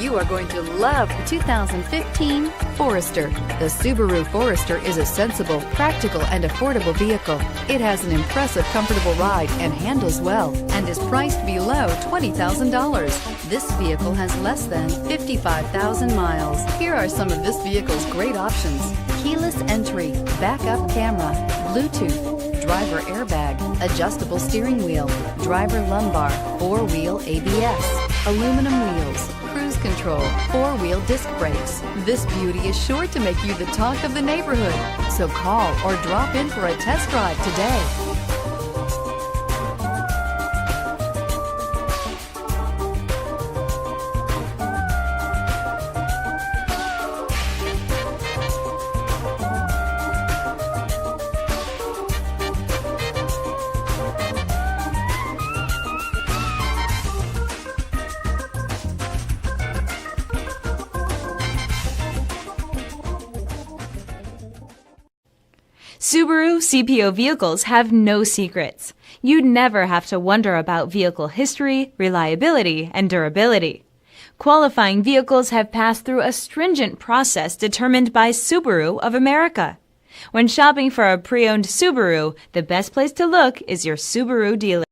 You are going to love the 2015 Forester. The Subaru Forester is a sensible, practical, and affordable vehicle. It has an impressive, comfortable ride and handles well and is priced below $20,000. This vehicle has less than 55,000 miles. Here are some of this vehicle's great options: keyless entry, backup camera, Bluetooth, driver airbag, adjustable steering wheel, driver lumbar, four-wheel ABS, aluminum wheels, cruise control, four-wheel disc brakes. This beauty is sure to make you the talk of the neighborhood. So call or drop in for a test drive today. Subaru CPO vehicles have no secrets. You'd never have to wonder about vehicle history, reliability, and durability. Qualifying vehicles have passed through a stringent process determined by Subaru of America. When shopping for a pre-owned Subaru, the best place to look is your Subaru dealer.